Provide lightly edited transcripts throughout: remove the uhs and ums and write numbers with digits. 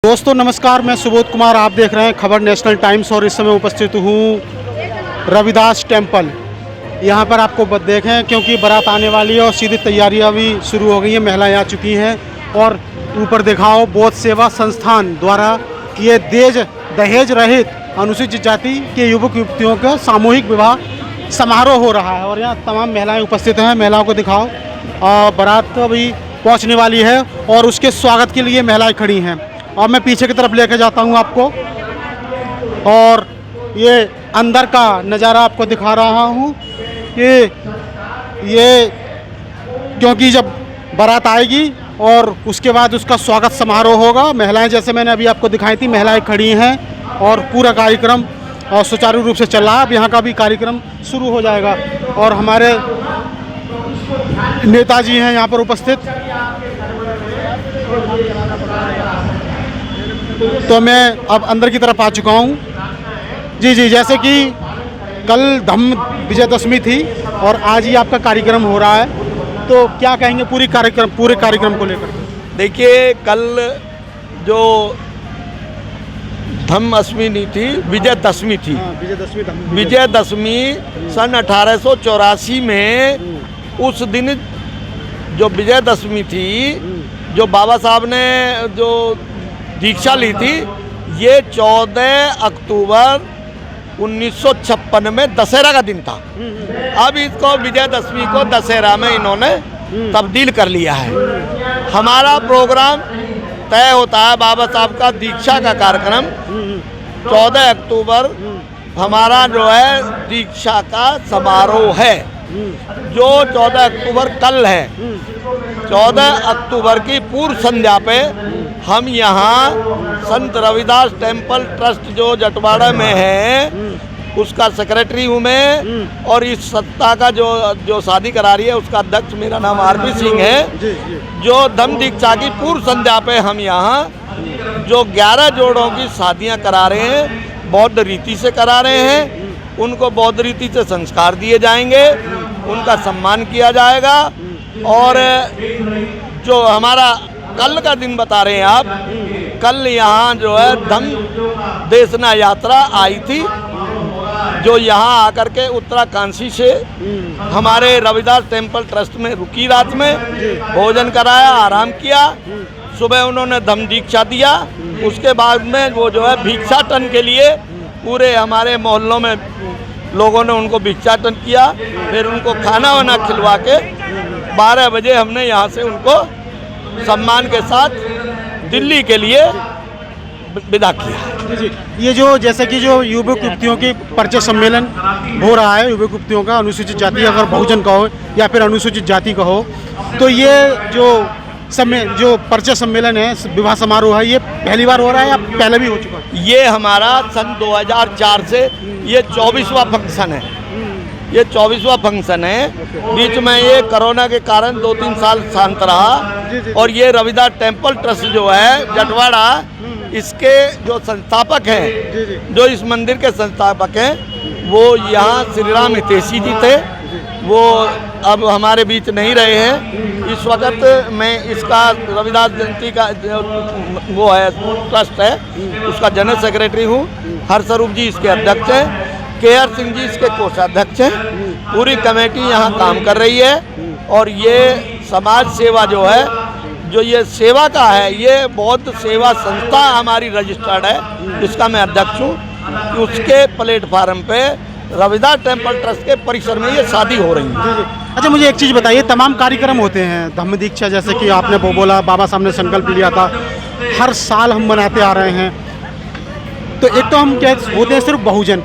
दोस्तों नमस्कार, मैं सुबोध कुमार। आप देख रहे हैं खबर नेशनल टाइम्स और इस समय उपस्थित हूँ रविदास टेम्पल। यहाँ पर आपको देखें क्योंकि बारात आने वाली है और सीधी तैयारियाँ भी शुरू हो गई हैं। महिलाएं आ चुकी हैं और ऊपर दिखाओ बौद्ध सेवा संस्थान द्वारा ये दहेज रहित अनुसूचित जाति के युवक युवतियों का सामूहिक विवाह समारोह हो रहा है और यहाँ तमाम महिलाएँ उपस्थित हैं। महिलाओं को दिखाओ, बारात अभी पहुँचने वाली है और उसके स्वागत के लिए महिलाएँ खड़ी हैं। और मैं पीछे की तरफ लेकर जाता हूं आपको और ये अंदर का नज़ारा आपको दिखा रहा हूं कि ये क्योंकि जब बारात आएगी और उसके बाद उसका स्वागत समारोह होगा। महिलाएं जैसे मैंने अभी आपको दिखाई थी, महिलाएं खड़ी हैं और पूरा कार्यक्रम और सुचारू रूप से चल रहा है। अब यहाँ का भी कार्यक्रम शुरू हो जाएगा और हमारे नेताजी हैं यहाँ पर उपस्थित। तो मैं अब अंदर की तरफ आ चुका हूँ। जी, जैसे कि कल धम्म विजयदशमी थी और आज ही आपका कार्यक्रम हो रहा है, तो क्या कहेंगे पूरे कार्यक्रम को लेकर? देखिए, कल जो धम्म अष्टमी नहीं थी, विजयदशमी थी। विजयदशमी सन 1884 में उस दिन जो विजयदशमी थी, जो बाबा साहब ने जो दीक्षा ली थी, ये 14 अक्टूबर 1956 में दशहरा का दिन था। अब इसको विजयदशमी को दशहरा में इन्होंने तब्दील कर लिया है। हमारा प्रोग्राम तय होता है, बाबा साहब का दीक्षा का कार्यक्रम 14 अक्टूबर हमारा जो है दीक्षा का समारोह है, जो 14 अक्टूबर कल है। 14 अक्टूबर की पूर्व संध्या पे हम यहाँ संत रविदास टेम्पल ट्रस्ट जो जटवाड़ा में है उसका सेक्रेटरी हूँ मैं, और इस सत्ता का जो शादी करा रही है उसका अध्यक्ष मेरा नाम आरपी सिंह है। जो धम्म दीक्षा की पूर्व संध्या पे हम यहाँ जो 11 जोड़ों की शादियाँ करा रहे हैं, बौद्ध रीति से करा रहे हैं। उनको बौद्ध रीति से संस्कार दिए जाएंगे, उनका सम्मान किया जाएगा। और जो हमारा कल का दिन बता रहे हैं आप, कल यहाँ जो है धम्म देशना यात्रा आई थी, जो यहाँ आकर के उत्तराकाशी से हमारे रविदास टेम्पल ट्रस्ट में रुकी, रात में भोजन कराया, आराम किया। सुबह उन्होंने धम्म दीक्षा दिया। उसके बाद में वो जो है भिक्षाटन के लिए पूरे हमारे मोहल्लों में लोगों ने उनको भिक्षाटन किया। फिर उनको खाना वाना खिलवा के 12 बजे हमने यहाँ से उनको सम्मान के साथ दिल्ली के लिए विदा किया। जी, ये जो जैसे कि जो युवक युवतियों की परिचय सम्मेलन हो रहा है, युवक युवतियों का, अनुसूचित जाति अगर बहुजन का हो या फिर अनुसूचित जाति का हो, तो ये जो परिचय सम्मेलन है, विवाह समारोह है, ये पहली बार हो रहा है या पहले भी हो चुका है? ये हमारा सन 2004 से ये 24वां फंक्शन है। ये 24वां फंक्शन है। बीच में ये कोरोना के कारण 2-3 साल शांत रहा। और ये रविदास टेम्पल ट्रस्ट जो है जटवाड़ा, इसके जो संस्थापक हैं, जो इस मंदिर के संस्थापक हैं, वो यहाँ श्री राम हितैषी जी थे। वो अब हमारे बीच नहीं रहे हैं। इस वक्त मैं इसका रविदास जयंती का वो है ट्रस्ट है, उसका जनरल सेक्रेटरी हूँ। हरस्वरूप जी इसके अध्यक्ष हैं, केआर सिंह जी इसके कोषाध्यक्ष हैं। पूरी कमेटी यहाँ काम कर रही है। और ये समाज सेवा जो है, जो ये सेवा का है, ये बौद्ध सेवा संस्था हमारी रजिस्टर्ड है, जिसका मैं अध्यक्ष हूँ। उसके प्लेटफार्म पे रविदास टेम्पल ट्रस्ट के परिसर में ये शादी हो रही है। अच्छा, मुझे एक चीज़ बताइए, तमाम कार्यक्रम होते हैं धम्म दीक्षा, जैसे कि आपने वो बोला, बाबा साहब ने संकल्प लिया था, हर साल हम मनाते आ रहे हैं। तो एक तो हम क्या होते हैं सिर्फ बहुजन,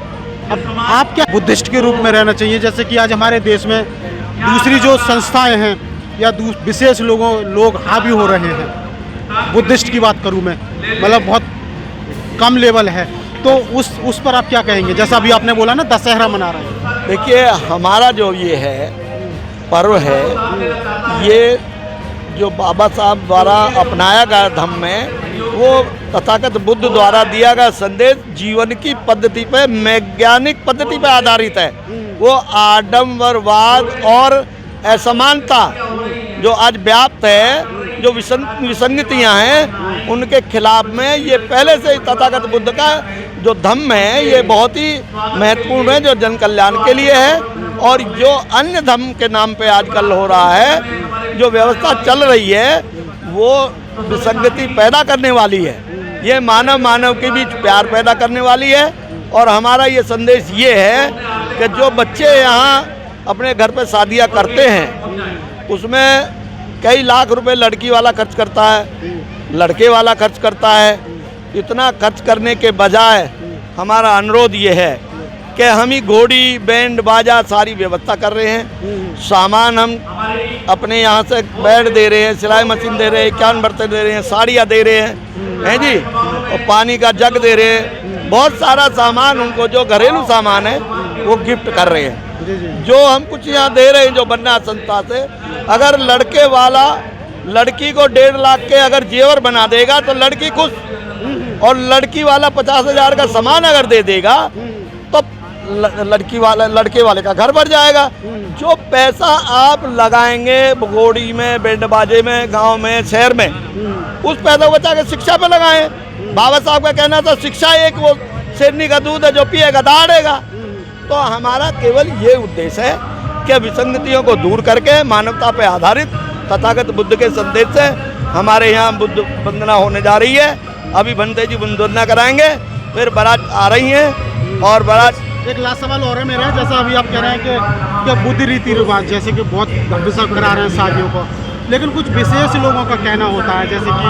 अब आप क्या बुद्धिस्ट के रूप में रहना चाहिए? जैसे कि आज हमारे देश में दूसरी जो संस्थाएं हैं या विशेष लोग हावी हो रहे हैं। बुद्धिस्ट की बात करूं मैं, मतलब बहुत कम लेवल है, तो उस पर आप क्या कहेंगे? जैसा अभी आपने बोला ना, दशहरा मना रहे हैं। देखिए, हमारा जो ये है पर्व है, ये जो बाबा साहब द्वारा अपनाया गया धम्म में, वो तथागत बुद्ध द्वारा दिया गया संदेश जीवन की पद्धति पे, वैज्ञानिक पद्धति पे आधारित है। वो आडंबरवाद और असमानता जो आज व्याप्त है, जो विसंगतियाँ हैं उनके खिलाफ में ये पहले से ही तथागत बुद्ध का जो धम्म है ये बहुत ही महत्वपूर्ण है, जो जन कल्याण के लिए है। और जो अन्य धर्म के नाम पे आजकल हो रहा है, जो व्यवस्था चल रही है, वो विसंगति पैदा करने वाली है। ये मानव के बीच प्यार पैदा करने वाली है। और हमारा ये संदेश ये है कि जो बच्चे यहाँ अपने घर पे शादियाँ करते हैं उसमें कई लाख रुपए लड़की वाला खर्च करता है, लड़के वाला खर्च करता है। इतना खर्च करने के बजाय हमारा अनुरोध ये है कि हम ही घोड़ी बैंड बाजा सारी व्यवस्था कर रहे हैं। सामान हम अपने यहाँ से बेड दे रहे हैं, सिलाई मशीन दे रहे हैं, इक्यावन बर्तन दे रहे हैं, साड़ियाँ दे रहे हैं जी, और पानी का जग दे रहे हैं। बहुत सारा सामान उनको जो घरेलू सामान है वो गिफ्ट कर रहे हैं। जो हम कुछ यहाँ दे रहे हैं जो बन्ना संस्था से, अगर लड़के वाला लड़की को 1.5 लाख के अगर जेवर बना देगा तो लड़की खुश, और लड़की वाला 50,000 का सामान अगर दे देगा तो लड़के वाले का घर भर जाएगा। जो पैसा आप लगाएंगे घोड़ी में, बैंड बाजे में, गांव में, शहर में, उस पैसा बचा के शिक्षा पे लगाएं। बाबा साहब का कहना था शिक्षा एक वो शेरनी का दूध है, जो पिएगा दहाड़ेगा। तो हमारा केवल ये उद्देश्य है कि विसंगतियों को दूर करके मानवता पे आधारित तथागत बुद्ध के संदेश से हमारे यहाँ बुद्ध वंदना होने जा रही है। अभी बनते जी बुद्ध वंदना कराएंगे, फिर बारात आ रही है। और बारात एक लास्ट सवाल और है मेरा, जैसा अभी आप कह रहे हैं कि क्या बुद्ध रीति रिवाज जैसे कि बहुत धर्म से करा रहे हैं शादियों को, लेकिन कुछ विशेष लोगों का कहना होता है जैसे कि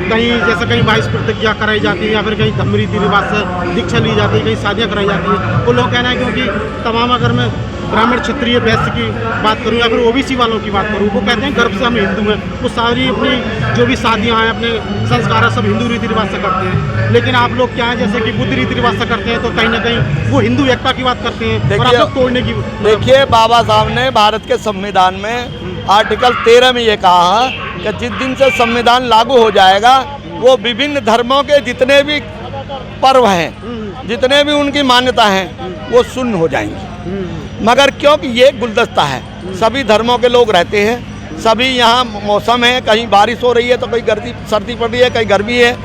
कहीं 22 प्रतिज्ञा कराई जाती है, या फिर कहीं धर्म रीति रिवाज से दीक्षा ली जाती है, कहीं शादियाँ कराई जाती है। वो लोग कहना है क्योंकि तमाम, अगर मैं ब्राह्मण क्षत्रिय वैश्य की बात करूँ या फिर ओबीसी वालों की बात करूँ, वो कहते हैं गर्भ से हम हिंदू हैं, वो सारी अपनी जो भी शादियाँ हैं अपने संस्कार सब हिंदू रीति रिवाज से करते हैं। लेकिन आप लोग क्या है जैसे कि बुद्ध रीति रिवाज से करते हैं, तो कहीं ना कहीं वो हिंदू एकता की बात करते हैं और आप लोग तोड़ने की। देखिए, बाबा साहब ने भारत के संविधान में आर्टिकल 13 में ये कहा कि जिस दिन से संविधान लागू हो जाएगा वो विभिन्न धर्मों के जितने भी पर्व हैं, जितने भी उनकी मान्यता हैं, वो शून्य हो जाएंगी। मगर क्योंकि ये गुलदस्ता है, सभी धर्मों के लोग रहते हैं, सभी यहाँ मौसम है, कहीं बारिश हो रही है तो कहीं सर्दी पड़ रही है, कहीं गर्मी है।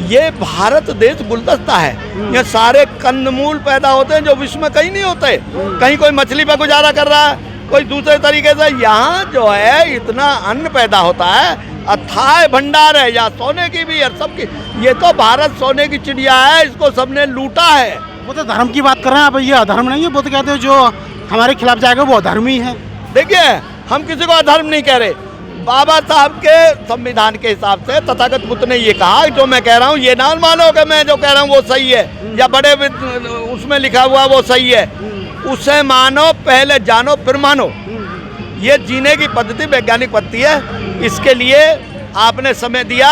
ये भारत देश गुलदस्ता है। ये सारे कंदमूल पैदा होते हैं जो विश्व में कहीं नहीं होते। कहीं कोई मछली पर गुजारा कर रहा है, कोई दूसरे तरीके से। यहाँ जो है इतना अन्न पैदा होता है, अथाह भंडार है, या सोने की भी है, सबकी। ये तो भारत सोने की चिड़िया है, इसको सबने लूटा है। वो तो धर्म की बात कर रहे हैं आप, ये अधर्म नहीं है। बुद्ध कहते हो जो हमारे खिलाफ जाएगा वो अधर्मी है। देखिए, हम किसी को अधर्म नहीं कह रहे। बाबा साहब के संविधान के हिसाब से तथागत बुद्ध ने ये कहा, जो मैं कह रहा हूँ ये ना मानो कि मैं जो कह रहा हूँ वो सही है, या बड़े उसमें लिखा हुआ वो सही है। उसे मानो, पहले जानो फिर मानो। ये जीने की पद्धति वैज्ञानिक पद्धति है। इसके लिए आपने समय दिया,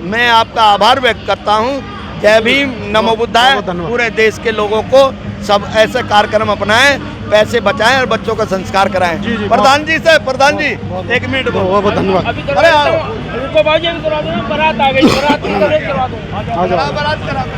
मैं आपका आभार व्यक्त करता हूँ। जय भीम, नमो बुद्धाय। पूरे देश के लोगों को सब ऐसे कार्यक्रम अपनाएं, पैसे बचाएं और बच्चों का संस्कार कराएं। प्रधान जी से, प्रधान जी 1 मिनट दो। बहुत धन्यवाद। अरे आओ, बारात आ गई, बारात करा दो।